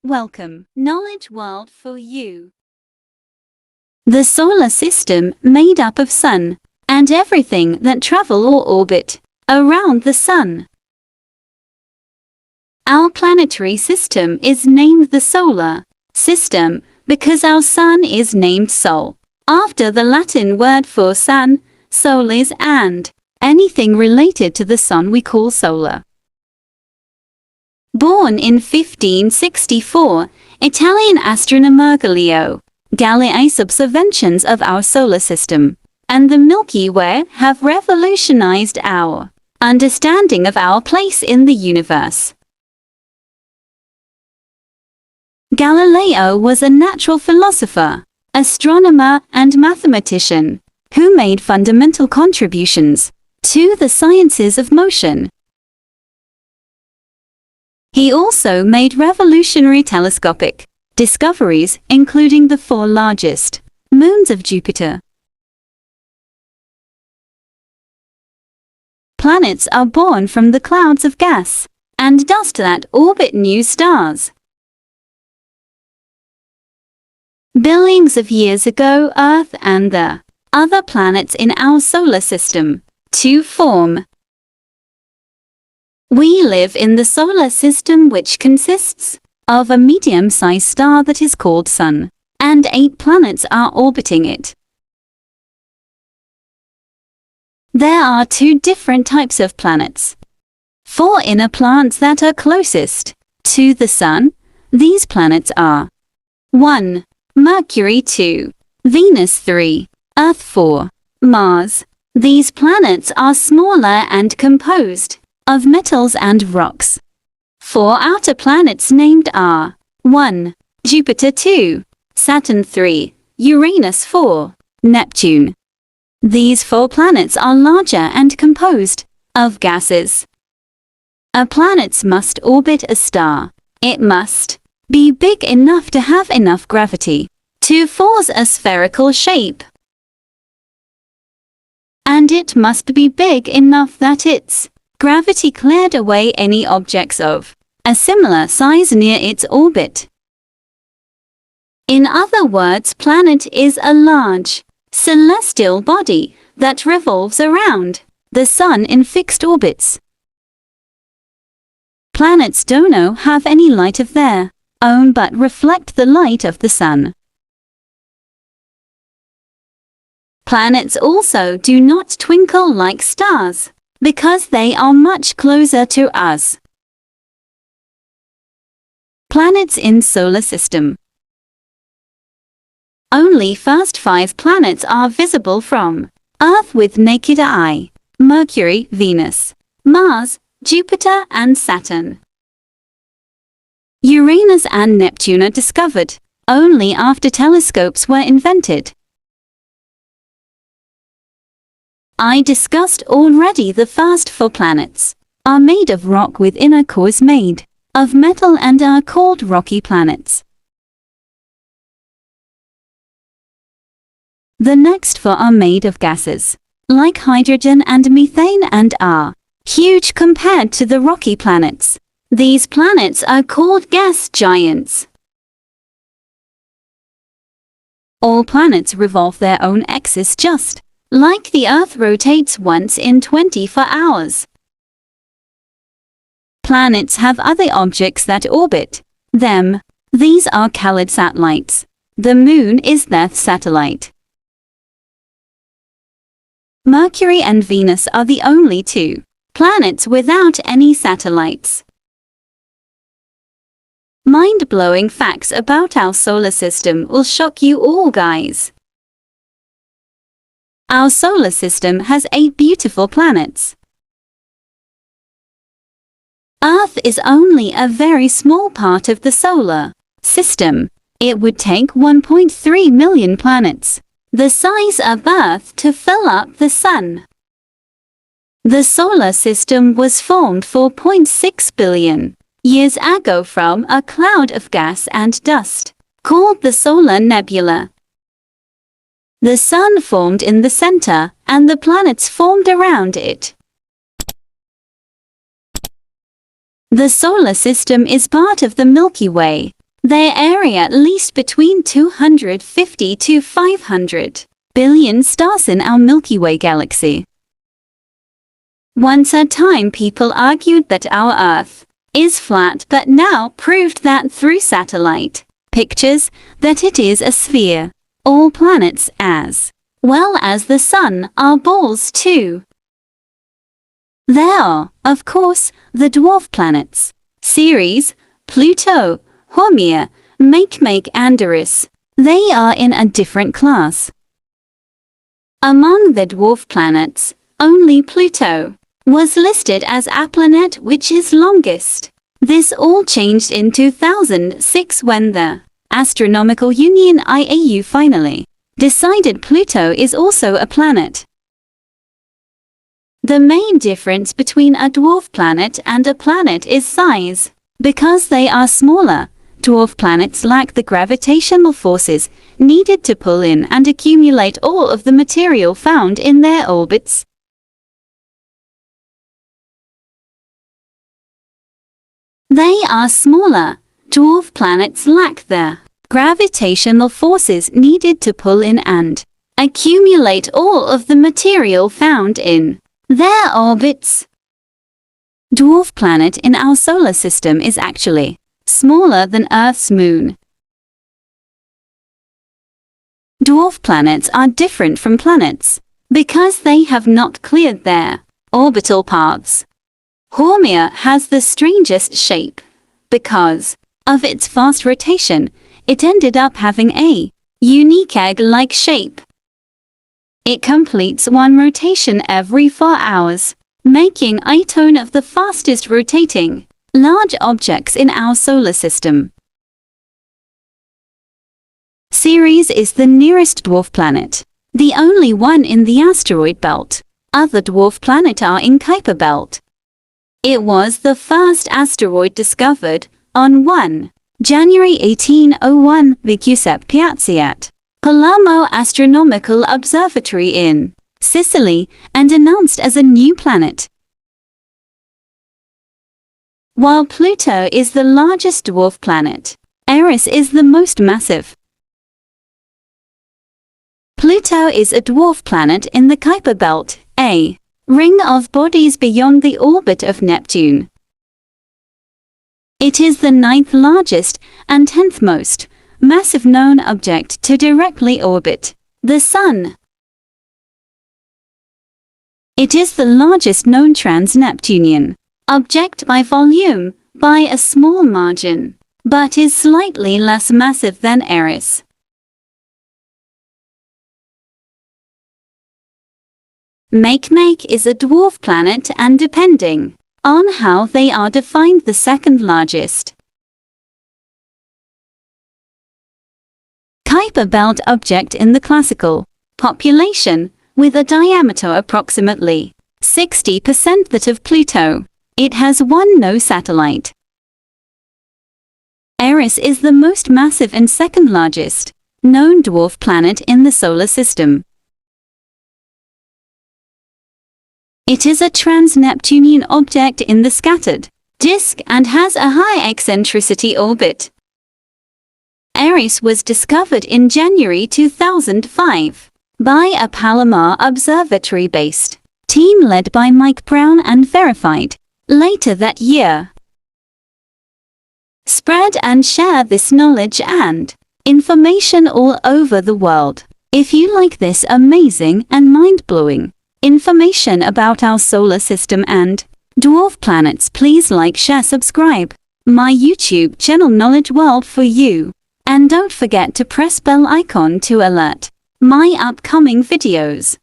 Welcome, Knowledge World for you. The solar system made up of Sun and everything that travel or orbit around the Sun. Our planetary system is named the solar system because our Sun is named Sol, after the Latin word for sun, solis, and anything related to the Sun we call solar. Born in 1564, Italian astronomer Galileo Galilei's observations of our solar system and the Milky Way have revolutionized our understanding of our place in the universe. Galileo was a natural philosopher, astronomer, and mathematician who made fundamental contributions to the sciences of motion. He also made revolutionary telescopic discoveries, including the 4 largest moons of Jupiter. Planets are born from the clouds of gas and dust that orbit new stars. Billions of years ago, Earth and the other planets in our solar system to form. We live in the solar system, which consists of a medium-sized star that is called Sun, and 8 planets are orbiting it. There are 2 different types of planets. 4 inner planets that are closest to the Sun. These planets are 1. Mercury, 2. Venus, 3. Earth, 4. Mars. These planets are smaller and composed of metals and rocks. 4 outer planets named are 1. Jupiter, 2. Saturn, 3. Uranus, 4. Neptune. These 4 planets are larger and composed of gases. A planet must orbit a star. It must be big enough to have enough gravity to force a spherical shape. And it must be big enough that its gravity cleared away any objects of a similar size near its orbit. In other words, planet is a large celestial body that revolves around the Sun in fixed orbits. Planets don't have any light of their own but reflect the light of the Sun. Planets also do not twinkle like stars, because they are much closer to us. Planets in solar system. Only first 5 planets are visible from Earth with naked eye: Mercury, Venus, Mars, Jupiter, and Saturn. Uranus and Neptune are discovered only after telescopes were invented. I discussed already the first 4 planets are made of rock with inner cores made of metal and are called rocky planets. The next 4 are made of gases, like hydrogen and methane, and are huge compared to the rocky planets. These planets are called gas giants. All planets revolve their own axis just like the Earth rotates once in 24 hours. Planets have other objects that orbit them. These are colored satellites. The Moon is their satellite. Mercury and Venus are the only 2 planets without any satellites. Mind-blowing facts about our solar system will shock you all, guys. Our solar system has 8 beautiful planets. Earth is only a very small part of the solar system. It would take 1.3 million planets the size of Earth to fill up the Sun. The solar system was formed 4.6 billion years ago from a cloud of gas and dust called the solar nebula. The Sun formed in the center, and the planets formed around it. The solar system is part of the Milky Way, Their area at least between 250 to 500 billion stars in our Milky Way galaxy. Once a time people argued that our Earth is flat, but now proved that through satellite pictures that it is a sphere. All planets as well as the Sun are balls too. There are, of course, the dwarf planets. Ceres, Pluto, Haumea, Makemake and Eris. They are in a different class. Among the dwarf planets, only Pluto was listed as a planet, which is longest. This all changed in 2006 when the Astronomical Union IAU finally decided Pluto is also a planet. The main difference between a dwarf planet and a planet is size. Because they are smaller, dwarf planets lack the gravitational forces needed to pull in and accumulate all of the material found in their orbits. They are smaller. Dwarf planets lack the gravitational forces needed to pull in and accumulate all of the material found in their orbits. Dwarf planet in our solar system is actually smaller than Earth's moon. Dwarf planets are different from planets because they have not cleared their orbital paths. Haumea has the strangest shape. Because of its fast rotation, it ended up having a unique egg-like shape. It completes one rotation every 4 hours, making it one of the fastest rotating large objects in our solar system. Ceres is the nearest dwarf planet, the only one in the asteroid belt. Other dwarf planets are in Kuiper belt. It was the first asteroid discovered on 1 January 1801 by Giuseppe Piazzi at Palermo Astronomical Observatory in Sicily and announced as a new planet. While Pluto is the largest dwarf planet, Eris is the most massive. Pluto is a dwarf planet in the Kuiper belt, a ring of bodies beyond the orbit of Neptune. It is the 9th largest and 10th most massive known object to directly orbit the Sun. It is the largest known trans-Neptunian object by volume, by a small margin, but is slightly less massive than Eris. Makemake is a dwarf planet and depending on how they are defined the second largest. Kuiper belt object in the classical population, with a diameter approximately 60% that of Pluto. It has no satellite. Eris is the most massive and second largest known dwarf planet in the solar system. It is a trans-Neptunian object in the scattered disk and has a high eccentricity orbit. Eris was discovered in January 2005 by a Palomar Observatory-based team led by Mike Brown and verified later that year. Spread and share this knowledge and information all over the world. If you like this amazing and mind-blowing information about our solar system and dwarf planets, please like, share, subscribe my YouTube channel Knowledge World for you. And don't forget to press bell icon to alert my upcoming videos.